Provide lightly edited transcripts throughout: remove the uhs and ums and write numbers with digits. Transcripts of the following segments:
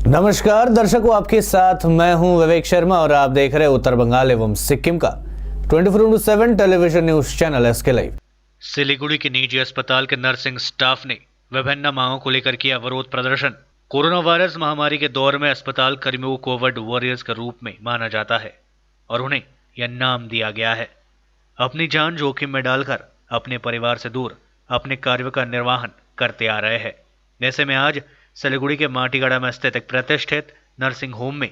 नमस्कार दर्शकों, आपके साथ मैं हूं विवेक शर्मा और आप देख रहे हैं उत्तर बंगाल एवं सिक्किम का 24/7 television news channel S K live. Siliguri के निजी अस्पताल के नर्सिंग स्टाफ ने विभिन्न मांगों को लेकर किया विरोध प्रदर्शन। कोरोना वायरस महामारी के दौर में अस्पताल कर्मियों को कोविड वॉरियर्स के रूप में माना जाता है और उन्हें यह नाम दिया गया है। अपनी जान जोखिम में डालकर अपने परिवार से दूर अपने कार्यों का निर्वहन करते आ रहे हैं। ऐसे में आज सिलीगुड़ी के माटीगढ़ा में स्थित एक प्रतिष्ठित नर्सिंग होम में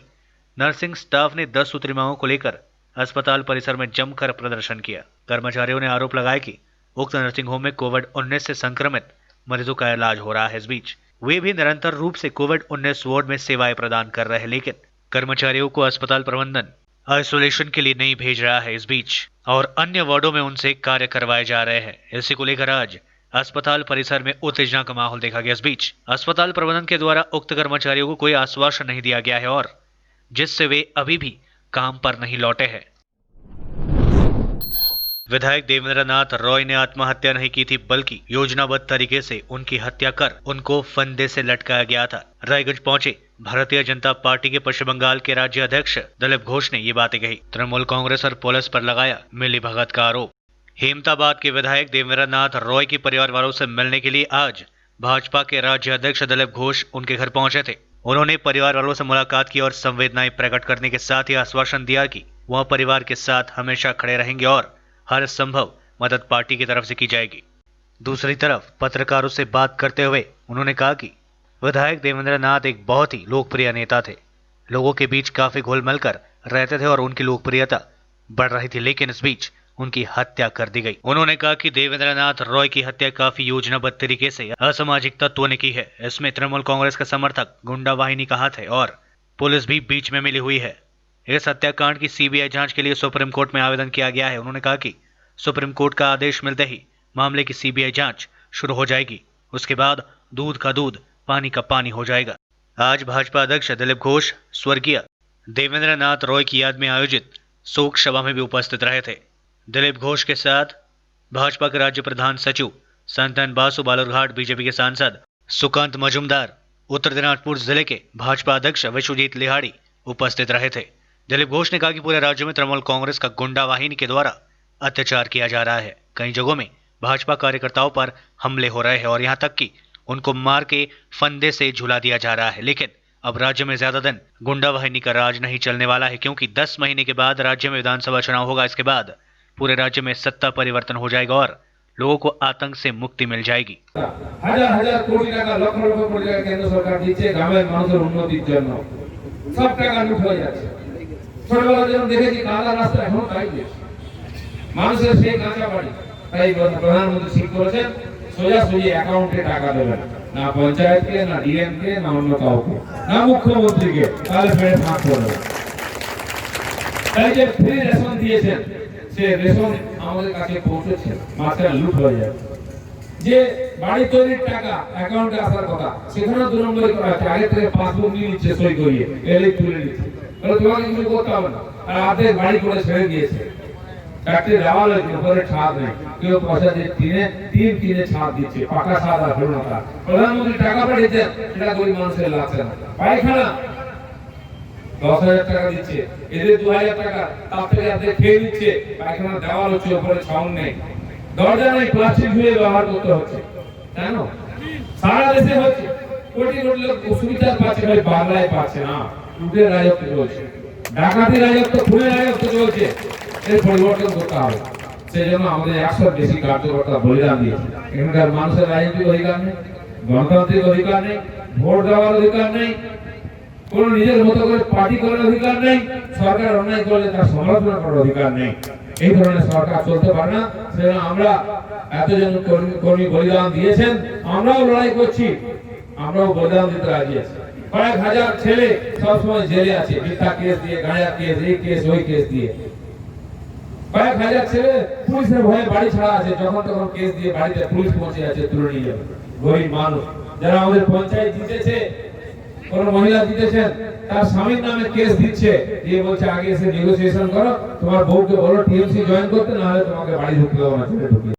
नर्सिंग स्टाफ ने 10 सूत्री मांगों को लेकर अस्पताल परिसर में जमकर प्रदर्शन किया। कर्मचारियों ने आरोप लगाया कि उक्त नर्सिंग होम में कोविड-19 से संक्रमित मरीजों का इलाज हो रहा है। इस बीच वे भी निरंतर रूप से कोविड-19 वार्ड में सेवाएं प्रदान कर रहे हैं, लेकिन कर्मचारियों को अस्पताल प्रबंधन आइसोलेशन के लिए नहीं भेज रहा है। इस बीच और अन्य वार्डों में उनसे कार्य करवाए जा रहे हैं। इसी को लेकर आज अस्पताल परिसर में उत्तेजना का माहौल देखा गया। इस बीच अस्पताल प्रबंधन के द्वारा उक्त कर्मचारियों को कोई आश्वासन नहीं दिया गया है और जिससे वे अभी भी काम पर नहीं लौटे हैं। विधायक देवेंद्र नाथ रॉय ने आत्महत्या नहीं की थी, बल्कि योजनाबद्ध तरीके से उनकी हत्या कर उनको फंदे से लटकाया गया था। रायगंज पहुंचे भारतीय जनता पार्टी के पश्चिम बंगाल के राज्य अध्यक्ष दिलीप घोष ने ये बातें कही। तृणमूल कांग्रेस और पुलिस पर लगाया मिलीभगत का आरोप। हेमताबाद के विधायक देवेंद्र नाथ रॉय के परिवार वालों से मिलने के लिए आज भाजपा के राज्य अध्यक्ष दिलीप घोष उनके घर पहुंचे थे। उन्होंने परिवार वालों से मुलाकात की और संवेदनाएं प्रकट करने के साथ ही आश्वासन दिया कि वह परिवार के साथ हमेशा खड़े रहेंगे और हर संभव मदद पार्टी की तरफ से की जाएगी। दूसरी तरफ पत्रकारों से बात करते हुए उन्होंने कहा कि विधायक देवेंद्र नाथ एक बहुत ही लोकप्रिय नेता थे, लोगों के बीच काफी घुल मिल कर रहते थे और उनकी लोकप्रियता बढ़ रही थी, लेकिन इस बीच उनकी हत्या कर दी गई। उन्होंने कहा कि देवेंद्र नाथ रॉय की हत्या काफी योजनाबद्ध तरीके से असामाजिक तत्वों ने की है। इसमें तृणमूल कांग्रेस का समर्थक गुंडा वाहिनी का हाथ है और पुलिस भी बीच में मिली हुई है। इस हत्याकांड की सीबीआई जांच के लिए सुप्रीम कोर्ट में आवेदन किया गया है। उन्होंने कहा कि सुप्रीम कोर्ट का आदेश मिलते ही मामले की सीबीआई जांच शुरू हो जाएगी। उसके बाद दूध का दूध पानी का पानी हो जाएगा। आज भाजपा अध्यक्ष दिलीप घोष स्वर्गीय देवेंद्र नाथ रॉय की याद में आयोजित शोक सभा में भी उपस्थित रहे थे। दिलीप घोष के साथ भाजपा के राज्य प्रधान सचिव संतन बासु, बालूरघाट बीजेपी के सांसद सुकांत मजुमदार, उत्तर दिनाजपुर जिले के भाजपा अध्यक्ष विश्वजीत लिहाड़ी उपस्थित रहे थे। दिलीप घोष ने कहा कि पूरे राज्य में तृणमूल कांग्रेस का गुंडा वाहिनी के द्वारा अत्याचार किया जा रहा है। कई जगहों में भाजपा कार्यकर्ताओं पर हमले हो रहे हैं और यहाँ तक कि उनको मार के फंदे से झुला दिया जा रहा है। लेकिन अब राज्य में ज्यादा दिन गुंडा वाहिनी का राज नहीं चलने वाला है, क्योंकि 10 महीने के बाद राज्य में विधानसभा चुनाव होगा। इसके बाद पूरे राज्य में सत्ता परिवर्तन हो जाएगा और लोगों को आतंक से मुक्ति मिल जाएगी। हजार हजार कोटी টাকা লক্ষ লক্ষ কোটি টাকা কেন্দ্র সরকার দিচ্ছে গ্রামের মানুষের উন্নতির জন্য, সব টাকা লুট হয়ে যাচ্ছে। ছোটবেলা যখন দেখেছি কাঁচা রাস্তা এখনো তাই মানুষের সেই কাঁচা বাড়ি, তাই প্রধানমন্ত্রী ঠিক করেছেন সোজাসুজি অ্যাকাউন্টে টাকা দেবেন, না পঞ্চায়েতকে, না ডিএমকে, না অন্য কাউকে, না মুখ্যমন্ত্রীকে, তাহলে ফের ফাঁক করবে। তাই যে ফ্রি রেশন দিয়েছেন সে রেশন আমাদের কাছে পৌঁছেছে, মাঝখানে লুট হয়ে যাচ্ছে। যে বাড়ি তৈরির টাকা অ্যাকাউন্টে আসার কথা সেখানে 2 নম্বরে করা হচ্ছে, আগে থেকে পাসবুক নিয়ে নিচ্ছে সই করিয়ে, এলেই তুলে নিচ্ছে, বলে তোমাকে কিছু করতে হবে না। আর আধে বাড়ি করে ছেড়ে দিয়েছে, চারটে দেওয়াল হয়েছে, উপরে ছাদ নেই, কেউ পয়সা দিয়ে তিনে ছাদ দিচ্ছে, পাকা ছাদ আর হলো না। প্রধানমন্ত্রী টাকা পাঠিয়েছেন, সেটা গরিব মানুষের লাগছে না। পায়খানা 10,000 টাকা দিচ্ছে, এদের 2,000 টাকা তার থেকে আধে খেয়ে নিচ্ছে। পায়খানা দেওয়াল হচ্ছে, উপরে ছাউন নেই, দরজা নেই, প্লাস্টিক ধুয়ে ব্যবহার করতে হচ্ছে। কেন? সারা দেশে হচ্ছে, কোটি কোটি লোক সুবিধা পাচ্ছে, ভাই বাংলায় পাচ্ছে না। লুটের রাজত্ব চলছে, ডাকাতি রাজত্ব, খুনের রাজত্ব চলছে। এর পরিবর্তন করতে হবে। সেই জন্য আমাদের 100 বেশি কার্যকর্তা বলিদান দিয়েছে। এখানকার মানুষের রাজনৈতিক অধিকার নেই, গণতান্ত্রিক অধিকার নেই, ভোট দেওয়ার অধিকার নেই, কোন নিজের মতো করে পার্টি করার অধিকার নেই, সরকার অন্যায় করলে তার সমালোচনা করার অধিকার নেই। এই ধরনের সরকার চলতে পারে না। সেজন্য আমরা এতজন কর্মী বলিদান দিয়েছেন, আমরাও লড়াই করছি, আমরাও বলিদান দিতে রাজি আছি। কয়েক হাজার ছেলে সবসময় জেলে আছে, মিথ্যা কেস দিয়ে, গাঁজা কেস, এই কেস ওই কেস দিয়ে। কয়েক হাজার ছেলে পুলিশের ভয়ে বাড়ি ছাড়া আছে, যখন তখন কেস দিয়ে বাড়িতে পুলিশ পৌঁছে আছে, তুলে নিয়ে যাবে। গরিব মানুষ যারা আমাদের পঞ্চায়েত জিতেছে, কোন মহিলা জিতেছেন, তার স্বামীর নামে কেস দিচ্ছে, দিয়ে বলছে আগে এসে নেগোসিয়েশন করো, তোমার বউকে বলো টিএমসি জয়েন করতে, না হলে তোমাকে বাড়ি ঢুকতে দেবো না, ছেলে ঢুকিয়ে।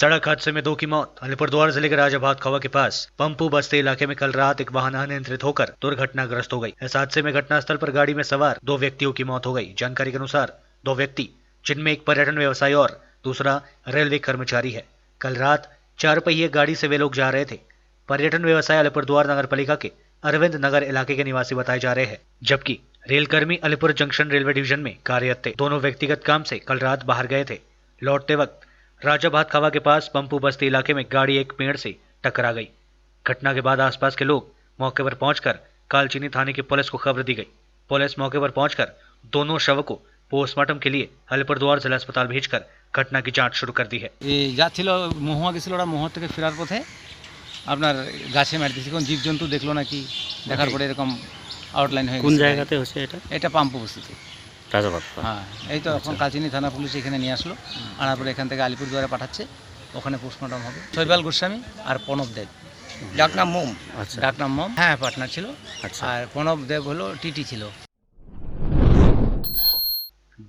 सड़क हादसे में 2 की मौत। अलीपुरद्वार जिले के राजाभात खवा के पास पंपू बस्ती इलाके में कल रात एक वाहन अनियंत्रित होकर दुर्घटनाग्रस्त हो गई। इस हादसे में घटनास्थल पर गाड़ी में सवार 2 व्यक्तियों की मौत हो गई। जानकारी के अनुसार 2 व्यक्ति, जिनमें एक पर्यटन व्यवसायी और दूसरा रेलवे कर्मचारी है, कल रात 4 पहिए गाड़ी से वे लोग जा रहे थे। पर्यटन व्यवसायी अलीपुरद्वार नगर पालिका के अरविंद नगर इलाके के निवासी बताए जा रहे हैं, जबकि रेलकर्मी अलीपुर जंक्शन रेलवे डिवीजन में कार्यरत थे। दोनों व्यक्तिगत काम से कल रात बाहर गए थे। लौटते वक्त राजाभात खवा के पास पंपू बस्ती इलाके में गाड़ी एक पेड़ से टकरा गई। घटना के बाद आसपास के लोग मौके पर पहुंचकर कालचीनी थाने की पुलिस को खबर दी गई। पुलिस मौके पर पहुंचकर दोनों शव को पोस्टमार्टम के लिए अलीपुरद्वार जिला अस्पताल भेजकर घटना की जांच शुरू कर दी है। যাচ্ছিল মহুয়া গেছিল, ওরা মহুয়া থেকে ফেরার পথে আপনার গাছে মারতেছে, কোন জীবজন্তু দেখলো নাকি, দেখার পরে এরকম আউটলাইন হয়ে কোন গেছে। জায়গাতে হচ্ছে এটা? এটা পাম্পু বস্তিতে। রাজাবাদ। হ্যাঁ, এই তো এখন কালচিনি থানা পুলিশ এখানে নিয়ে আসলো, আনার পরে এখান থেকে আলিপুরদুয়ারে পাঠাচ্ছে, ওখানে পোস্টমর্টম হবে। শৈবাল গোস্বামী আর প্রণব দেব, ডাকনাম মোম। আচ্ছা। ডাকনাম মোম, হ্যাঁ পার্টনার ছিল। আচ্ছা। আর প্রণব দেব হলো টিটি ছিল।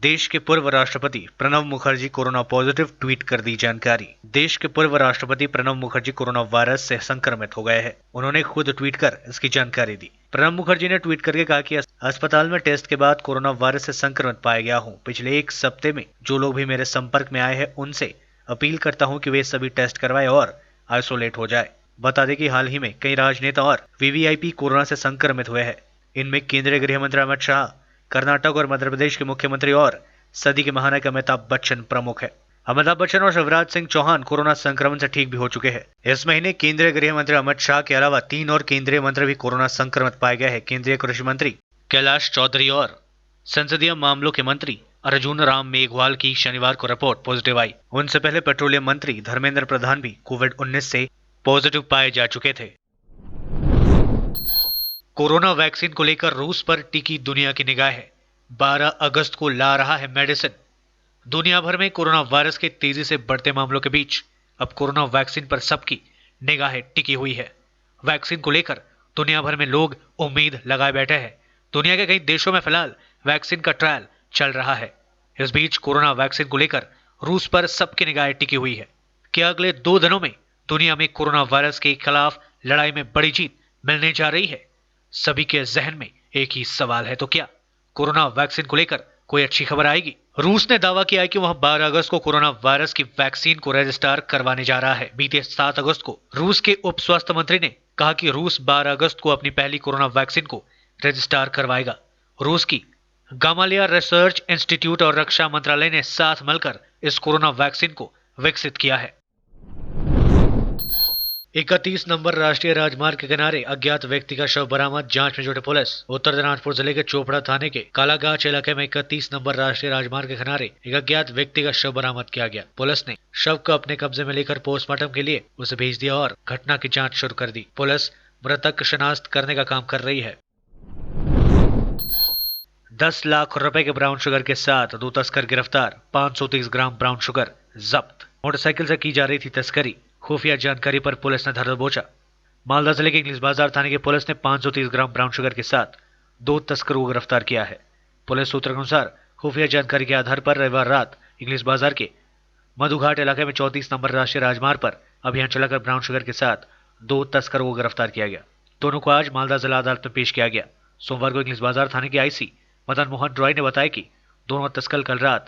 देश के पूर्व राष्ट्रपति Pranab Mukherjee corona positive, tweet कर दी जानकारी। देश के पूर्व राष्ट्रपति प्रणब मुखर्जी कोरोना वायरस से संक्रमित हो गए हैं। उन्होंने खुद ट्वीट कर इसकी जानकारी दी। प्रणब मुखर्जी ने ट्वीट करके कहा कि अस्पताल में टेस्ट के बाद कोरोना वायरस से संक्रमित पाया गया हूं। पिछले 1 सप्ते में जो लोग भी मेरे संपर्क में आए हैं, उनसे अपील करता हूं कि वे सभी टेस्ट करवाएं और आइसोलेट हो जाए। बता दें कि हाल ही में कई राजनेता और वीवीआईपी कोरोना से संक्रमित हुए हैं। इनमें केंद्रीय गृह मंत्री अमित शाह, कर्नाटक और मध्य प्रदेश के मुख्यमंत्री और सदी के महानायक अमिताभ बच्चन प्रमुख है। अमिताभ बच्चन और शिवराज सिंह चौहान कोरोना संक्रमण से ठीक भी हो चुके हैं। इस महीने केंद्रीय गृह मंत्री अमित शाह के अलावा 3 और केंद्रीय मंत्री भी कोरोना संक्रमित पाए गए हैं। केंद्रीय कृषि मंत्री कैलाश चौधरी और संसदीय मामलों के मंत्री अर्जुन राम मेघवाल की शनिवार को रिपोर्ट पॉजिटिव आई। उनसे पहले पेट्रोलियम मंत्री धर्मेंद्र प्रधान भी कोविड-19 से पॉजिटिव पाए जा चुके थे। कोरोना वैक्सीन को लेकर रूस पर टिकी दुनिया की निगाहें। 12 अगस्त को ला रहा है मेडिसिन। दुनिया भर में कोरोना वायरस के तेजी से बढ़ते मामलों के बीच अब कोरोना वैक्सीन पर सबकी निगाहें टिकी हुई है। वैक्सीन को लेकर दुनिया भर में लोग उम्मीद लगाए बैठे हैं। दुनिया के कई देशों में फिलहाल वैक्सीन का ट्रायल चल रहा है। इस बीच कोरोना वैक्सीन को लेकर रूस पर सबकी निगाहें टिकी हुई है। क्या अगले 2 दिनों में दुनिया में कोरोना वायरस के खिलाफ लड़ाई में बड़ी जीत मिलने जा रही है? सभी के जहन में एक ही सवाल है, तो क्या कोरोना वैक्सीन को लेकर कोई अच्छी खबर आएगी? रूस ने दावा किया है कि वह 12 अगस्त को कोरोना वायरस की वैक्सीन को रजिस्टर करवाने जा रहा है। बीते 7 अगस्त को रूस के उप स्वास्थ्य मंत्री ने कहा कि रूस 12 अगस्त को अपनी पहली कोरोना वैक्सीन को रजिस्टर करवाएगा। रूस की गामालिया रिसर्च इंस्टीट्यूट और रक्षा मंत्रालय ने साथ मिलकर इस कोरोना वैक्सीन को विकसित किया है। 31 नंबर राष्ट्रीय राजमार्ग के किनारे अज्ञात व्यक्ति का शव बरामद, जांच में जुटे पुलिस। उत्तर दिनाजपुर जिले के चोपड़ा थाने के कालागाछ इलाके में 31 नंबर राष्ट्रीय राजमार्ग के किनारे एक अज्ञात व्यक्ति का शव बरामद किया गया। पुलिस ने शव को अपने कब्जे में लेकर पोस्टमार्टम के लिए उसे भेज दिया और घटना की जांच शुरू कर दी। पुलिस मृतक की शिनाख्त करने का काम कर रही है। 10 लाख रुपए के ब्राउन शुगर के साथ 2 तस्कर गिरफ्तार। 530 ग्राम ब्राउन शुगर जब्त। मोटरसाइकिल से की जा रही थी तस्करी। खुफिया जानकारी पर पुलिस ने धर दबोचा। मालदा जिले के इंग्लिश बाजार थाने की पुलिस ने 530 ग्राम ब्राउन शुगर के साथ 2 तस्करों को गिरफ्तार किया है। पुलिस सूत्रों के अनुसार खुफिया जानकारी के आधार पर रविवार रात इंग्लिश बाजार के मधुघाट इलाके में 34 नंबर राष्ट्रीय राजमार्ग पर अभियान चलाकर ब्राउन शुगर के साथ 2 तस्करों को गिरफ्तार किया गया। दोनों को आज मालदा जिला अदालत में पेश किया गया। सोमवार को इंग्लिश बाजार थाने के आईसी मदन मोहन रॉय ने बताया कि दोनों तस्कर कल रात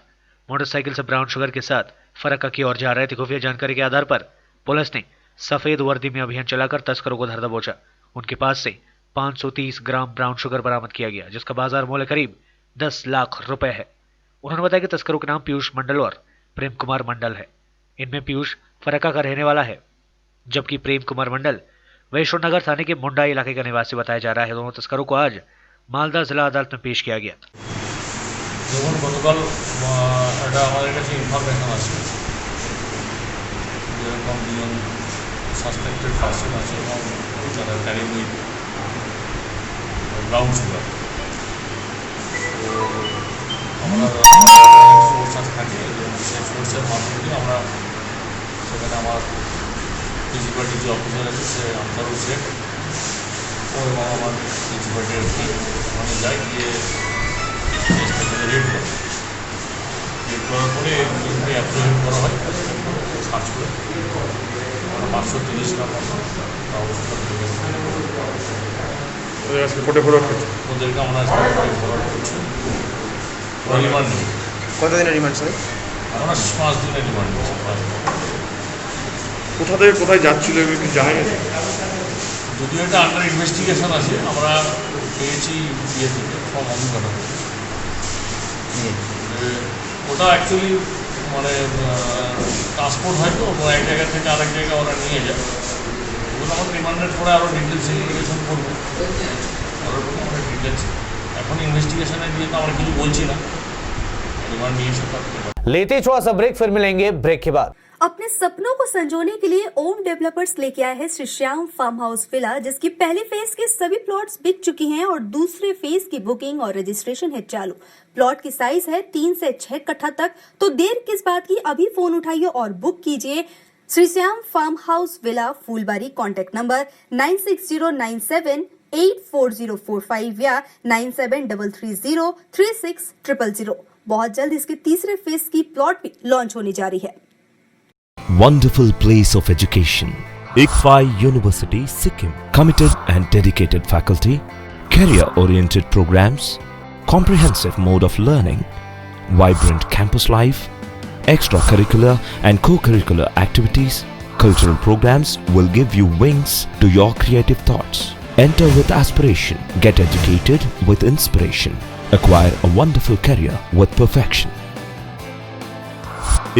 मोटरसाइकिल से ब्राउन शुगर के साथ फरक्का की ओर जा रहे थे। खुफिया जानकारी के आधार पर पुलिस ने सफेद वर्दी में अभियान चलाकर तस्करों को धर दबोचा। उनके पास से 530 ग्राम ब्राउन शुगर बरामद किया गया, जिसका बाजार मूल्य करीब 10 लाख रुपए है। उन्होंने बताया कि तस्करों के नाम पीयूष मंडल और प्रेम कुमार मंडल है। इनमें पीयूष फरक्का का रहने वाला है, जबकि प्रेम कुमार मंडल वैष्णोनगर थाने के मुंडा इलाके का निवासी बताया जा रहा है। दोनों तस्करों को आज मालदा जिला अदालत में पेश किया गया। যেরকম 2জন সাসপেক্টেড পার্সন আছে এবং যারা ক্যারি উইথ ব্রাউন সুগার, তো আমরা সোর্স আছে থাকে এবং সেই সোর্সের মাধ্যমে আমরা সেখানে আমার প্রিন্সিপালটি যে অফিসার আছে সে আনসারুল শেখ ও এবং আমার প্রিন্সিপালটির ওখানে যাই গিয়ে রেড করে চেক করার পরে অ্যাপ্লিকেশন করা হয় সার্চ করে 530 নম্বর অবস্থা কোর্টে ফরওয়ার্ড করছে। ওদেরকে আমরা ফরওয়ার্ড করছি। রিমান্ড নেই, কতদিনের রিমান্ড স্যার? আমরা 5 দিনের রিমান্ড নিচ্ছি। কোথা থেকে কোথায় যাচ্ছিল এগুলো কি জানা গেছে? যদিও এটা আন্ডার ইনভেস্টিগেশন আছে, আমরা পেয়েছি ইয়ে থেকে ফর্ম অভিজ্ঞতা ওটা অ্যাকচুয়ালি মানে ট্রান্সপোর্ট হয় তো এক জায়গা থেকে আরেক জায়গায় ওরা নিয়ে যায়। ওগুলো আমরা রিমান্ডের পরে আরও ডিটেলস ইনভেস্টিগেশন করবো। আমরা ডিটেলস এখন ইনভেস্টিগেশনে দিয়ে তো আমরা কিছু বলছি না, রিমান্ড নিয়ে এসে করতে পারি। लेते छोटा सा ब्रेक, फिर मिलेंगे ब्रेक के बाद। अपने सपनों को संजोने के लिए ओम डेवलपर्स लेके आए हैं Shri Shyam farm house villa, जिसकी पहले फेज के सभी प्लॉट्स बिक चुकी हैं और दूसरे फेज की बुकिंग और रजिस्ट्रेशन है चालू। प्लॉट की साइज है 3 से 6 कट्ठा तक, तो देर किस बात की, अभी फोन उठाइए और बुक कीजिए। Shri Shyam farm house villa, Phulbari. Contact number 9609784045 या 9733036000। बहुत जल्द इसके तीसरे फेज की प्लॉट भी लॉन्च होने जा रही है। Wonderful place of education. ICFI University, Sikkim. Committed and dedicated faculty, career-oriented programs, comprehensive mode of learning, vibrant campus life, extracurricular and co-curricular activities, cultural programs will give you wings to your creative thoughts. Enter with aspiration, get educated with inspiration, acquire a wonderful career with perfection.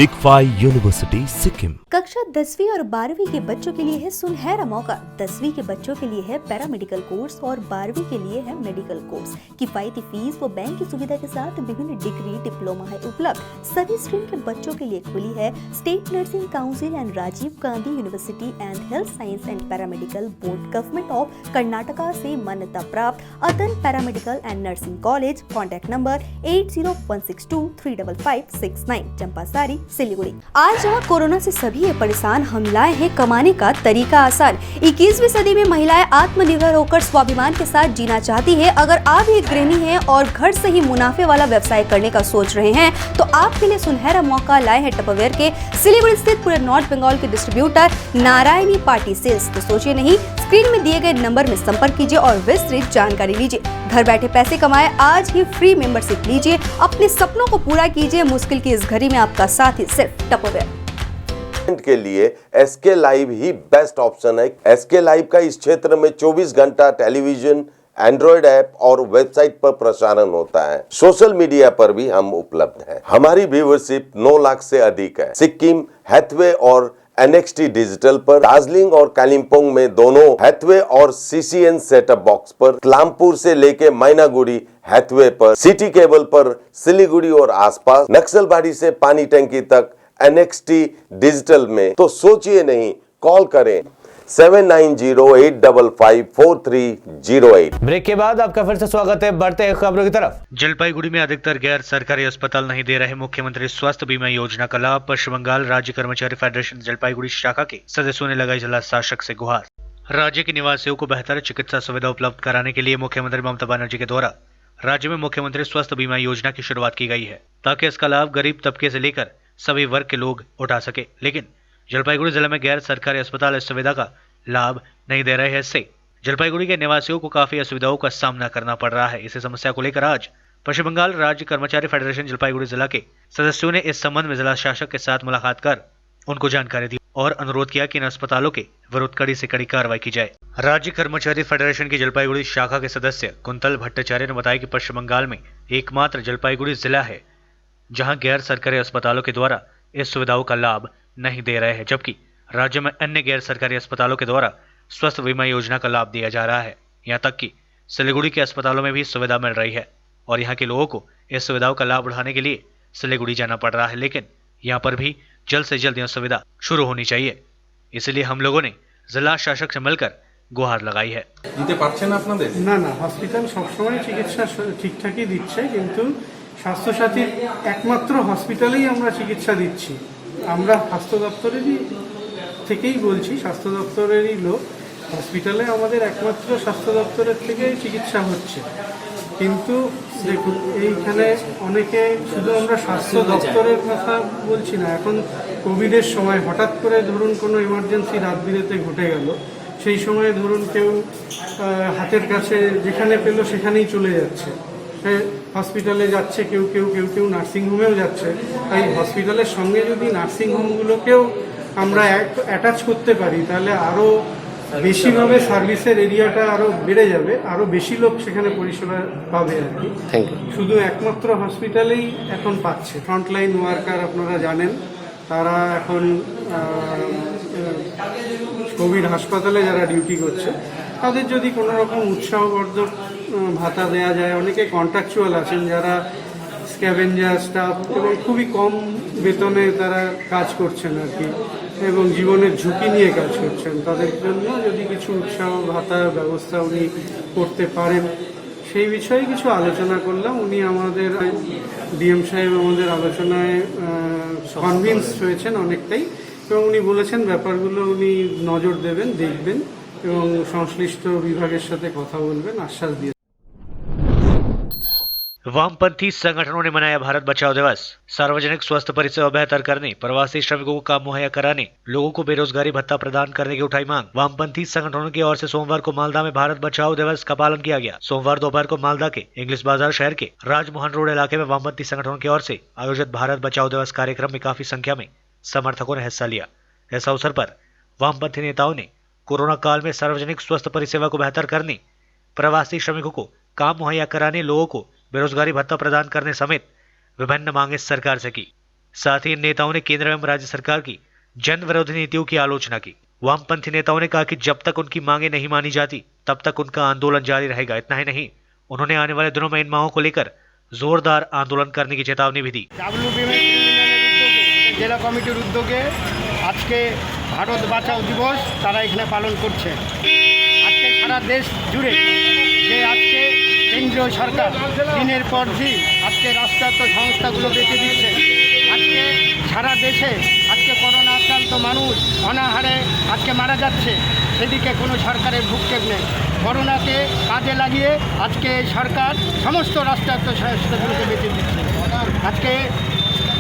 ICFI University, Sikkim. कक्षा 10वीं और 12वीं के बच्चों के लिए है सुनहरा मौका। 10वीं के बच्चों के लिए है पैरामेडिकल कोर्स और 12वीं के लिए है मेडिकल कोर्स। किफायती फीस व बैंक की सुविधा के साथ विभिन्न डिग्री डिप्लोमा है उपलब्ध। सभी स्ट्रीम के बच्चों के लिए खुली है state nursing council and Rajiv Gandhi university and health science and paramedical board, government of Karnataka से मान्यता प्राप्त Adan paramedical and nursing college. Contact number 8016235569, Champasari, Siliguri. आज जहाँ कोरोना से सभी परेशान, हम लाए हैं कमाने का तरीका आसान। 21वीं सदी में महिलाएं आत्मनिर्भर होकर स्वाभिमान के साथ जीना चाहती है। अगर आप एक गृहिणी हैं और घर से ही मुनाफे वाला व्यवसाय करने का सोच रहे हैं, तो आपके लिए सुनहरा मौका लाए हैं टपरवेयर के सिलीगुड़ी स्थित पूरे नॉर्थ बंगाल के डिस्ट्रीब्यूटर नारायणी पार्टी सेल्स। तो सोचिए नहीं, स्क्रीन में दिए गए नंबर में संपर्क कीजिए और विस्तृत जानकारी लीजिए। घर बैठे पैसे कमाए, आज ही फ्री मेंबरशिप लीजिए, अपने सपनों को पूरा कीजिए। मुश्किल की इस घड़ी में आपका साथ ही सिर्फ टपरवेयर। के लिए SK लाइव ही बेस्ट ऑप्शन है। SK लाइव का इस क्षेत्र में 24 घंटा टेलीविजन, एंड्रॉइड ऐप और वेबसाइट पर प्रसारण होता है। सोशल मीडिया पर भी हम उपलब्ध हैं। हमारी व्यूवरशिप 9 लाख से अधिक है। सिक्किम, हैथवे और NXT डिजिटल पर, दार्जिलिंग और कालिम्पोंग में दोनों हैथवे और CCN सेटअप बॉक्स पर, क्लामपुर से लेके मैनागुड़ी हैथवे पर, सिटी केबल पर सिलीगुड़ी और आसपास, नक्सलबाड़ी से पानी टंकी तक NXT डिजिटल में। तो सोचिए नहीं, कॉल करें 7908554308। ब्रेक के बाद आपका फिर से स्वागत है। बढ़ते हैं खबरों की तरफ। जलपाईगुड़ी में अधिकतर गैर सरकारी अस्पताल नहीं दे रहे मुख्यमंत्री स्वास्थ्य बीमा योजना का लाभ। पश्चिम बंगाल राज्य कर्मचारी फेडरेशन जलपाईगुड़ी शाखा के सदस्यों ने लगाई जिला शासक से गुहार। राज्य के निवासियों को बेहतर चिकित्सा सुविधा उपलब्ध कराने के लिए मुख्यमंत्री ममता बनर्जी के द्वारा राज्य में मुख्यमंत्री स्वास्थ्य बीमा योजना की शुरुआत की गई है, ताकि इसका लाभ गरीब तबके से लेकर सभी वर्ग के लोग उठा सके। लेकिन जलपाईगुड़ी जिले में गैर सरकारी अस्पताल इस सुविधा का लाभ नहीं दे रहे हैं। इससे जलपाईगुड़ी के निवासियों को काफी असुविधाओं का सामना करना पड़ रहा है। इसी समस्या को लेकर आज पश्चिम बंगाल राज्य कर्मचारी फेडरेशन जलपाईगुड़ी जिला के सदस्यों ने इस संबंध में जिला शासक के साथ मुलाकात कर उनको जानकारी दी और अनुरोध किया कि इन अस्पतालों के विरुद्ध कड़ी से कड़ी कार्रवाई की जाए। राज्य कर्मचारी फेडरेशन की जलपाईगुड़ी शाखा के सदस्य कुंतल भट्टाचार्य ने बताया कि पश्चिम बंगाल में एकमात्र जलपाईगुड़ी जिला है जहां गैर सरकारी अस्पतालों के द्वारा इस सुविधाओं का लाभ नहीं दे रहे हैं, जबकि राज्य में अन्य गैर सरकारी अस्पतालों के द्वारा स्वास्थ्य बीमा योजना का लाभ दिया जा रहा है। यहाँ तक कि सिलीगुड़ी के अस्पतालों में भी सुविधा मिल रही है और यहाँ के लोगों को इस सुविधाओं का लाभ उठाने के लिए सिलीगुड़ी जाना पड़ रहा है। लेकिन यहाँ पर भी जल्द से जल्द यह सुविधा शुरू होनी चाहिए। इसलिए हम लोगों ने जिला शासक से मिलकर गुहार लगाई है। না হসপিটাল সবসময় চিকিৎসা ঠিকঠাকই দিচ্ছে, কিন্তু স্বাস্থ্যসাথীর একমাত্র হসপিটালেই আমরা চিকিৎসা দিচ্ছি। আমরা স্বাস্থ্য দপ্তরেরই থেকেই বলছি, স্বাস্থ্য দপ্তরেরই লোক। হসপিটালে আমাদের একমাত্র স্বাস্থ্য দপ্তরের থেকেই চিকিৎসা হচ্ছে, কিন্তু দেখুন এইখানে অনেকে, শুধু আমরা স্বাস্থ্য দপ্তরের কথা বলছি না, এখন কোভিডের সময় হঠাৎ করে ধরুন কোনো এমার্জেন্সি রাত বিরেতে ঘটে গেল, সেই সময় ধরুন কেউ হাতের কাছে যেখানে পেলো সেখানেই চলে যাচ্ছে, হসপিটালে যাচ্ছে, কেউ কেউ কেউ কেউ নার্সিংহোমেও যাচ্ছে। তাই হসপিটালের সঙ্গে যদি নার্সিংহোমগুলোকেও আমরা অ্যাটাচ করতে পারি তাহলে আরও বেশিভাবে সার্ভিসের এরিয়াটা আরও বেড়ে যাবে, আরও বেশি লোক সেখানে পরিষেবা পাবে আর কি। শুধু একমাত্র হসপিটালেই এখন পাচ্ছে। ফ্রন্টলাইন ওয়ার্কার আপনারা জানেন, তারা এখন কোভিড হাসপাতালে যারা ডিউটি করছে তাদের যদি কোনো রকম উৎসাহবর্ধক ভাতা দেওয়া যায়, অনেকে কন্ট্রাকচুয়াল আছেন যারা স্ক্যাভেঞ্জার স্টাফ এবং খুবই কম বেতনে তারা কাজ করছেন আর কি, এবং জীবনের ঝুঁকি নিয়ে কাজ করছেন, তাদের জন্য যদি কিছু উৎসাহ ভাতার ব্যবস্থা উনি করতে পারেন সেই বিষয়ে কিছু আলোচনা করলাম। উনি আমাদের ডিএম সাহেব আমাদের আলোচনায় কনভিন্স হয়েছেন অনেকটাই, এবং উনি বলেছেন ব্যাপারগুলো উনি নজর দেবেন, দেখবেন এবং সংশ্লিষ্ট বিভাগের সাথে কথা বলবেন, আশ্বাস দিয়ে। वामपंथी संगठनों ने मनाया भारत बचाओ दिवस। सार्वजनिक स्वास्थ्य परिसेवा बेहतर करने, प्रवासी श्रमिकों को काम मुहैया कराने, लोगों को बेरोजगारी भत्ता प्रदान करने की उठाई मांग। वामपंथी संगठनों की ओर से सोमवार को मालदा में भारत बचाओ दिवस का पालन किया गया। सोमवार दोपहर को मालदा के इंग्लिश बाजार शहर के राजमोहन रोड इलाके में वामपंथी संगठनों की ओर से आयोजित भारत बचाओ दिवस कार्यक्रम में काफी संख्या में समर्थकों ने हिस्सा लिया। इस अवसर पर वामपंथी नेताओं ने कोरोना काल में सार्वजनिक स्वास्थ्य परिसेवा को बेहतर करने, प्रवासी श्रमिकों को काम मुहैया कराने, लोगों को बेरोजगारी भत्ता प्रदान करने समेत विभिन्न मांगे सरकार से की। साथ ही इन नेताओं ने केंद्र एवं राज्य सरकार की जन विरोधी नीतियों की आलोचना की। वामपंथी नेताओं ने कहा कि जब तक उनकी मांगे नहीं मानी जाती तब तक उनका आंदोलन जारी रहेगा। इतना ही नहीं, उन्होंने आने वाले दिनों में इन मांगों को लेकर जोरदार आंदोलन करने की चेतावनी भी दी। জেলা কমিটির উদ্যোগে আজকে ভারত বাঁচাও দিবস তারা এখানে পালন করছে। আজকে সারা দেশ জুড়ে যে আজকে কেন্দ্রীয় সরকার দিনের পর দিন আজকে রাষ্ট্রায়ত্ত সংস্থাগুলো বেঁচে দিচ্ছে, আজকে সারা দেশে আজকে করোনা আক্রান্ত মানুষ অনাহারে আজকে মারা যাচ্ছে, সেদিকে কোনো সরকারের ভ্রুক্ষেপ নেই। করোনাকে কাজে লাগিয়ে আজকে সরকার সমস্ত রাষ্ট্রায়ত্ত সংস্থাগুলোকে বেঁচে দিচ্ছে।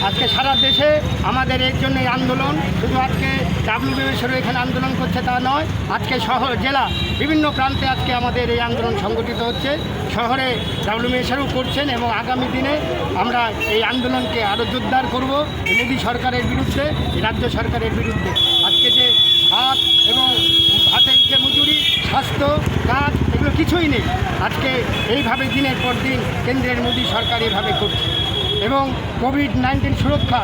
আজকে সারা দেশে আমাদের এর জন্য এই আন্দোলন, শুধু আজকে ডাব্লিউবিএসেরও এখানে আন্দোলন করছে তা নয়, আজকে শহর জেলা বিভিন্ন প্রান্তে আজকে আমাদের এই আন্দোলন সংগঠিত হচ্ছে। শহরে ডাব্লিউবিএসেরও করছেন এবং আগামী দিনে আমরা এই আন্দোলনকে আরও জোরদার করব মোদী সরকারের বিরুদ্ধে, রাজ্য সরকারের বিরুদ্ধে। আজকে যে ভাত এবং ভাতের যে মজুরি, স্বাস্থ্য, কাজ এগুলো কিছুই নেই। আজকে এইভাবে দিনের পর দিন কেন্দ্রের মোদী সরকার এভাবে করছে এবং কোভিড-19 সুরক্ষা,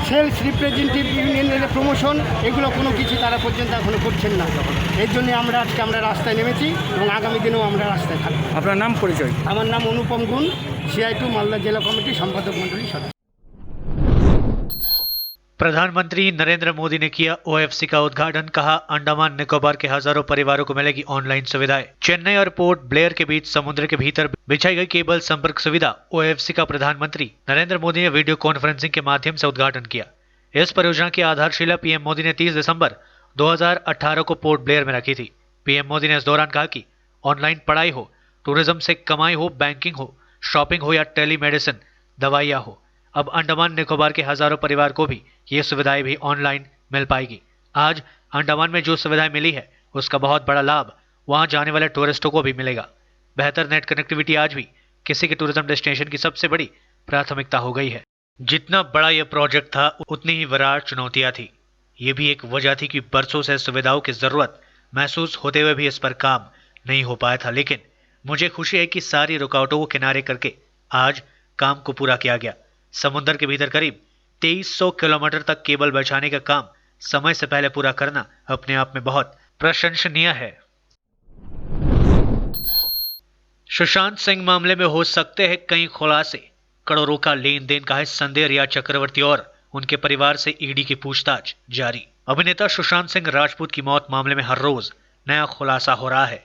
সেলস রিপ্রেজেন্টেটিভ ইউনিয়নের প্রমোশন, এগুলো কোনো কিছু তারা পর্যন্ত এখনও করছেন না। এর জন্য আজকে আমরা রাস্তায় নেমেছি এবং আগামী দিনেও আমরা রাস্তায় থাকব। আপনার নাম পরিচয়? আমার নাম অনুপম গুণ, CI2 মালদা জেলা কমিটির সম্পাদক মণ্ডলীর সদস্য। प्रधानमंत्री नरेंद्र मोदी ने किया OFC का उद्घाटन। कहा, अंडमान निकोबार के हजारों परिवारों को मिलेगी ऑनलाइन सुविधाएं। चेन्नई और पोर्ट ब्लेयर के बीच समुद्र के भीतर बिछाई गई केबल संपर्क सुविधा OFC का प्रधानमंत्री नरेंद्र मोदी ने वीडियो कॉन्फ्रेंसिंग के माध्यम से उद्घाटन किया। इस परियोजना की आधारशिला PM मोदी ने 30 दिसंबर 2018 को पोर्ट ब्लेयर में रखी थी। PM मोदी ने इस दौरान कहा कि ऑनलाइन पढ़ाई हो, टूरिज्म से कमाई हो, बैंकिंग हो, शॉपिंग हो या टेलीमेडिसिन, दवाइयाँ हो, अब अंडमान निकोबार के हजारों परिवार को भी ये सुविधाएं भी ऑनलाइन मिल पाएगी। आज अंडमान में जो सुविधाएं मिली है उसका बहुत बड़ा लाभ वहां जाने वाले टूरिस्टों को भी मिलेगा। बेहतर नेट कनेक्टिविटी आज भी किसी के टूरिज्म डेस्टिनेशन की सबसे बड़ी प्राथमिकता हो गई है। जितना बड़ा यह प्रोजेक्ट था उतनी ही विराट चुनौतियां थी। ये भी एक वजह थी कि बरसों से सुविधाओं की जरूरत महसूस होते हुए भी इस पर काम नहीं हो पाया था। लेकिन मुझे खुशी है कि सारी रुकावटों को किनारे करके आज काम को पूरा किया गया। समुद्र के भीतर करीब 2300 किलोमीटर तक केबल बिछाने का काम समय से पहले पूरा करना अपने आप में बहुत प्रशंसनीय है। सुशांत सिंह मामले में हो सकते हैं कई खुलासे। करोड़ों का लेन देन का है संदेह। रिया चक्रवर्ती और उनके परिवार से ईडी की पूछताछ जारी। अभिनेता सुशांत सिंह राजपूत की मौत मामले में हर रोज नया खुलासा हो रहा है।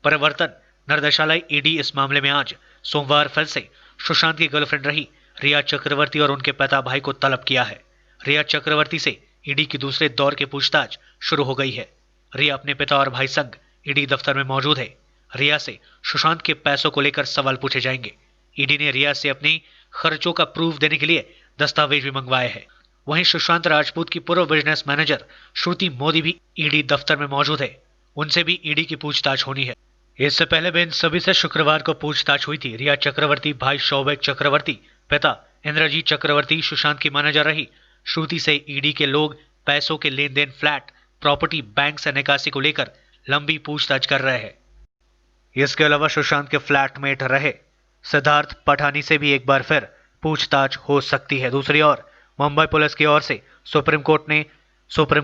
परिवर्तन निर्देशालय ईडी इस मामले में आज सोमवार फिर से सुशांत की गर्लफ्रेंड रही रिया चक्रवर्ती और उनके पिता भाई को तलब किया है। रिया चक्रवर्ती से ईडी की दूसरे दौर की पूछताछ शुरू हो गई है। रिया अपने पिता और भाई संग ईडी दफ्तर में मौजूद है। रिया से सुशांत के पैसों को लेकर सवाल पूछे जाएंगे। ईडी ने रिया से अपनी खर्चों का प्रूफ देने के लिए दस्तावेज भी मंगवाए हैं। वहीं सुशांत राजपूत की पूर्व बिजनेस मैनेजर श्रुति मोदी भी ईडी दफ्तर में मौजूद है। उनसे भी ईडी की पूछताछ होनी है। इससे पहले भी इन सभी से शुक्रवार को पूछताछ हुई थी। रिया चक्रवर्ती, भाई शौविक चक्रवर्ती, पिता इंद्रजीत चक्रवर्ती सुशांत की मैनेजर रही। श्रुति से ईडी के लोग पैसों के लेन देन, फ्लैट, प्रॉपर्टी, बैंक से निकासी को लेकर लंबी पूछताछ कर रहे हैं। इसके अलावा सुशांत के फ्लैटमेट रहे सिद्धार्थ पठानी से भी एक बार फिर पूछताछ हो सकती है। दूसरी ओर मुंबई पुलिस की ओर से सुप्रीम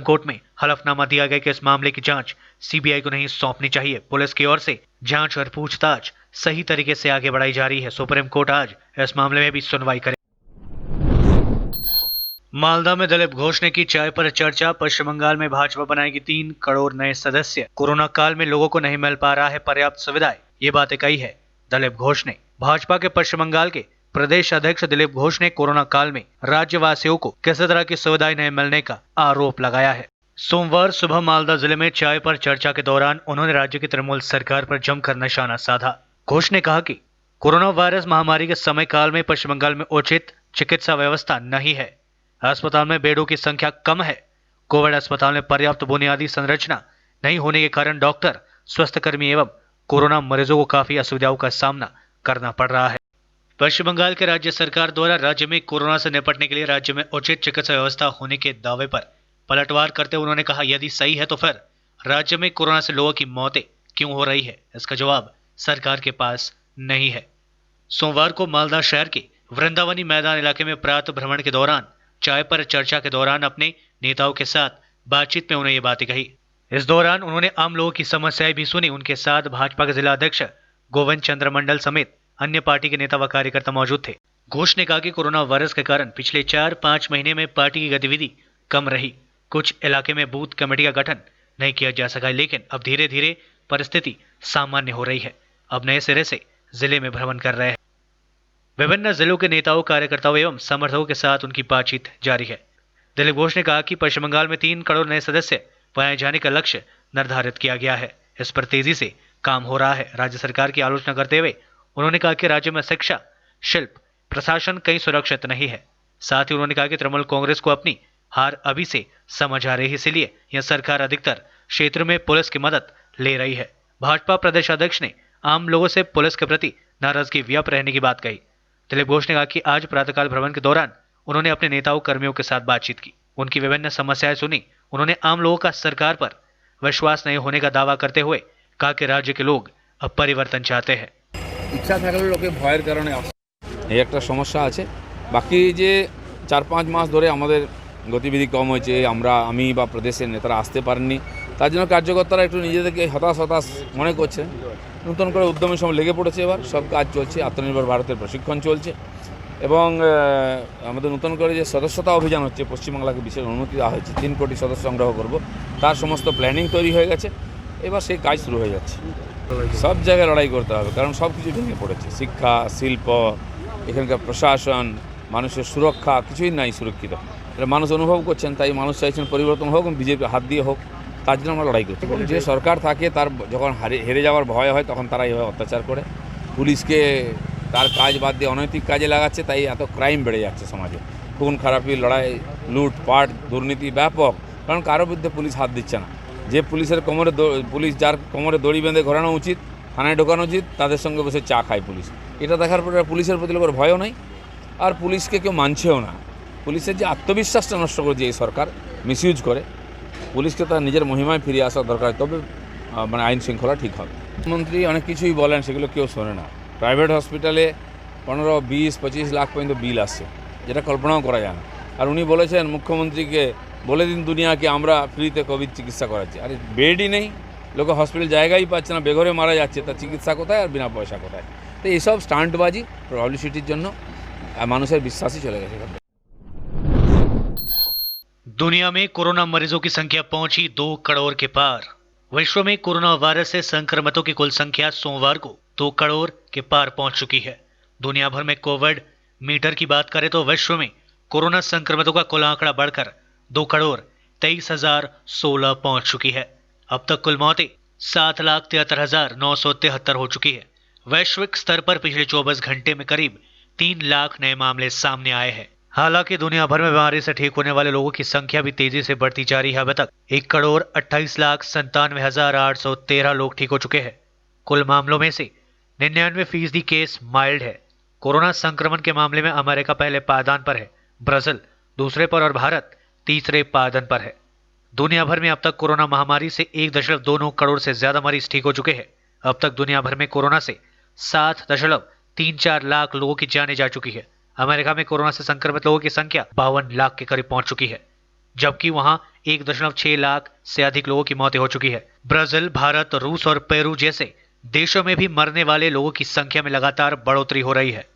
कोर्ट में हलफनामा दिया गया कि इस मामले की जांच सीबीआई को नहीं सौंपनी चाहिए। पुलिस की ओर से जांच और पूछताछ सही तरीके से आगे बढ़ाई जा रही है। सुप्रीम कोर्ट आज इस मामले में भी सुनवाई करे। मालदा में दिलीप घोष ने की चाय पर चर्चा। पश्चिम बंगाल में भाजपा बनाएगी 3 करोड़ नए सदस्य। कोरोना काल में लोगों को नहीं मिल पा रहा है पर्याप्त सुविधाएं, ये बातें कही है दिलीप घोष ने। भाजपा के पश्चिम बंगाल के प्रदेश अध्यक्ष दिलीप घोष ने कोरोना काल में राज्यवासियों को किसी तरह की सुविधाएं नहीं मिलने का आरोप लगाया है। सोमवार सुबह मालदा जिले में चाय पर चर्चा के दौरान उन्होंने राज्य की तृणमूल सरकार पर जमकर निशाना साधा। घोष ने कहा कि कोरोना वायरस महामारी के समय काल में पश्चिम बंगाल में उचित चिकित्सा व्यवस्था नहीं है। अस्पताल में बेडों की संख्या कम है। कोविड अस्पताल में पर्याप्त बुनियादी संरचना नहीं होने के कारण डॉक्टर, स्वास्थ्यकर्मी एवं कोरोना मरीजों को काफी असुविधाओं का सामना करना पड़ रहा है। पश्चिम बंगाल के राज्य सरकार द्वारा राज्य में कोरोना से निपटने के लिए राज्य में उचित चिकित्सा व्यवस्था होने के दावे पर पलटवार करते हुए उन्होंने कहा, यदि सही है तो फिर राज्य में कोरोना से लोगों की मौतें क्यों हो रही है, इसका जवाब सरकार के पास नहीं है। सोमवार को मालदा शहर के वृंदावनी मैदान इलाके में प्रातः भ्रमण के दौरान चाय पर चर्चा के दौरान अपने नेताओं के साथ बातचीत में उन्होंने ये बातें कही। इस दौरान उन्होंने आम लोगों की समस्याएं भी सुनी। उनके साथ भाजपा के जिला अध्यक्ष गोविंद चंद्र मंडल समेत अन्य पार्टी के नेता व कार्यकर्ता मौजूद थे। घोष ने कहा कि कोरोना वायरस के कारण पिछले 4-5 महीने में पार्टी की गतिविधि कम रही। कुछ इलाके में बूथ कमेटी का गठन नहीं किया जा सका, लेकिन अब धीरे धीरे परिस्थिति सामान्य हो रही है। अब नए सिरे से जिले में भ्रमण कर रहे हैं। विभिन्न जिलों के नेताओं, कार्यकर्ताओं एवं समर्थकों के साथ उनकी बातचीत जारी है। दिलीप घोष ने कहा कि पश्चिम बंगाल में 3 करोड़ नए सदस्य बनाए जाने का लक्ष्य निर्धारित किया गया है। इस पर तेजी से काम हो रहा है। राज्य सरकार की आलोचना करते हुए उन्होंने कहा कि राज्य में शिक्षा, शिल्प, प्रशासन कहीं सुरक्षित नहीं है। साथ ही उन्होंने कहा कि तृणमूल कांग्रेस को अपनी हार अभी से समझ आ रही है, इसलिए यह सरकार अधिकतर क्षेत्र में पुलिस की मदद ले रही है। भाजपा प्रदेश अध्यक्ष ने आम लोगों से पुलिस के प्रति नाराजगी व्यक्त रहने की बात कही। दिलीप घोष ने कहा कि आज प्रातःकाल भ्रमण के दौरान उन्होंने अपने नेताओं, कर्मियों के साथ बातचीत की, उनकी विभिन्न समस्याएं सुनी। उन्होंने आम लोगों का सरकार पर विश्वास नहीं होने का दावा करते हुए कहा कि राज्य के लोग अब परिवर्तन चाहते हैं। ইচ্ছা থাকলে লোকে ভয়ের কারণে আসে, এই একটা সমস্যা আছে। বাকি যে 4-5 মাস ধরে আমাদের গতিবিধি কম হয়েছে, আমি বা প্রদেশের নেতারা আসতে পারেননি, তার জন্য কার্যকর্তারা একটু নিজেদেরকে হতাশ মনে করছে। নতুন করে উদ্যমের সময় লেগে পড়েছে। এবার সব কাজ চলছে, আত্মনির্ভর ভারতের প্রশিক্ষণ চলছে এবং আমাদের নতুন করে যে সদস্যতা অভিযান হচ্ছে, পশ্চিমবাংলাকে বিশেষ অনুমতি দেওয়া হয়েছে 3 কোটি সদস্য সংগ্রহ করব, তার সমস্ত প্ল্যানিং তৈরি হয়ে গেছে। এবার সেই কাজ শুরু হয়ে যাচ্ছে। সব জায়গায় লড়াই করতে হবে, কারণ সব কিছু ভেঙে পড়েছে। শিক্ষা, শিল্প, এখানকার প্রশাসন, মানুষের সুরক্ষা কিছুই নাই সুরক্ষিত। এটা মানুষ অনুভব করছেন, তাই মানুষ চাইছেন পরিবর্তন হোক, বিজেপি হাত দিয়ে হোক, তার জন্য আমরা লড়াই করছি। যে সরকার থাকে তার যখন হেরে যাওয়ার ভয় হয় তখন তারা এইভাবে অত্যাচার করে, পুলিশকে তার কাজ বাদ দিয়ে অনৈতিক কাজে লাগাচ্ছে। তাই এত ক্রাইম বেড়ে যাচ্ছে সমাজে। খুন খারাপি, লড়াই, লুটপাট, দুর্নীতি ব্যাপক। কারণ কারোর বিরুদ্ধে পুলিশ হাত দিচ্ছে না। যে পুলিশ যার কোমরে দড়ি বেঁধে ঘোরানো উচিত, থানায় ঢোকানো উচিত, তাদের সঙ্গে বসে চা খায় পুলিশ। এটা দেখার পরে পুলিশের প্রতি লোকের ভয়ও নাই, আর পুলিশকে কেউ মানছেও না। পুলিশের যে আত্মবিশ্বাসটা নষ্ট করেছে এই সরকার, মিসইউজ করে। পুলিশকে তার নিজের মহিমায় ফিরে আসা দরকার, তবে আইন শৃঙ্খলা ঠিক হবে। মুখ্যমন্ত্রী অনেক কিছুই বলেন, সেগুলো কেউ শোনে না। প্রাইভেট হসপিটালে 15, 20, 25 লাখ পর্যন্ত বিল আসছে, যেটা কল্পনাও করা যায় না। আর উনি বলেছেন মুখ্যমন্ত্রীকে, বলে দিন দুনিয়াকে আমরা ফ্রিতে কোভিড চিকিৎসা করাচ্ছি। আরে বেডই নেই, লোকে হসপিটাল জায়গাই পাচ্ছে না, বেঘরে মারা যাচ্ছে, তার চিকিৎসা কোথায় আর বিনা পয়সা কোথায়? তো এইসব স্টান্টবাজি, পাবলিসিটির জন্য মানুষের বিশ্বাসই চলে গেছে। दुनिया में कोरोना मरीजों की संख्या पहुंची 2 करोड़ के पार। विश्व में कोरोना वायरस से संक्रमितों की कुल संख्या सोमवार को 2 करोड़ के पार पहुंच चुकी है। दुनिया भर में कोविड मीटर की बात करें तो विश्व में कोरोना संक्रमितों का कुल आंकड़ा बढ़कर 2 करोड़ 23,016 पहुंच चुकी है। अब तक कुल मौतें 7,73,973 हो चुकी है। वैश्विक स्तर पर पिछले 24 घंटे में करीब 3 लाख नए मामले सामने आए हैं। हालांकि दुनिया भर में बीमारी से ठीक होने वाले लोगों की संख्या भी तेजी से बढ़ती जा रही है। अब तक 1,28,97,813 लोग ठीक हो चुके हैं। कुल मामलों में से 99% केस माइल्ड है। कोरोना संक्रमण के मामले में अमेरिका पहले पायदान पर है, ब्राजील दूसरे पर और भारत तीसरे पायदान पर है। दुनिया भर में अब तक कोरोना महामारी से 1.29 करोड़ से ज्यादा मरीज ठीक हो चुके हैं। अब तक दुनिया भर में कोरोना से 7.34 लाख लोगों की जानें जा चुकी है। अमेरिका में कोरोना से संक्रमित लोगों की संख्या 52 लाख के करीब पहुंच चुकी है, जबकि वहां 1.6 लाख से अधिक लोगों की मौतें हो चुकी है। ब्राजील, भारत, रूस और पेरू जैसे देशों में भी मरने वाले लोगों की संख्या में लगातार बढ़ोतरी हो रही है।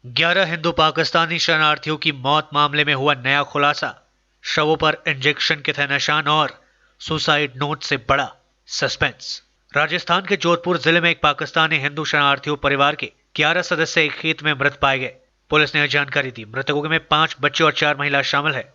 11 हिंदू पाकिस्तानी शरणार्थियों की मौत मामले में हुआ नया खुलासा। शवों पर इंजेक्शन के थे निशान और सुसाइड नोट से बड़ा सस्पेंस। राजस्थान के जोधपुर जिले में एक पाकिस्तानी हिंदू शरणार्थियों परिवार के 11 सदस्य एक खेत में मृत पाए गए। पुलिस ने यह जानकारी दी। मृतकों में 5 बच्चे और 4 महिला शामिल है।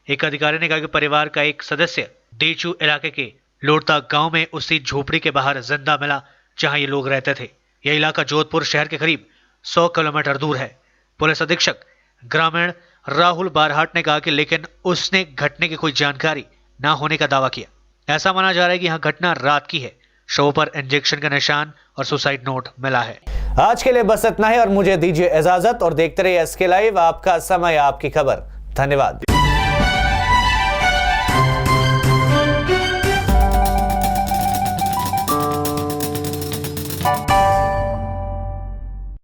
एक अधिकारी ने कहा कि परिवार का एक सदस्य देचू इलाके के लोड़ता गांव में उसी झोपड़ी के बाहर जिंदा मिला जहां ये लोग रहते थे। यह इलाका जोधपुर शहर के करीब 100 किलोमीटर दूर है। पुलिस अधीक्षक ग्रामीण राहुल बारहाट ने कहा कि लेकिन उसने घटने की कोई जानकारी न होने का दावा किया। ऐसा माना जा रहा है कि यहां घटना रात की है। शव पर इंजेक्शन का निशान और सुसाइड नोट मिला है। आज के लिए बस इतना ही और मुझे दीजिए इजाजत और देखते रहिए SK लाइव, आपका समय आपकी खबर। धन्यवाद।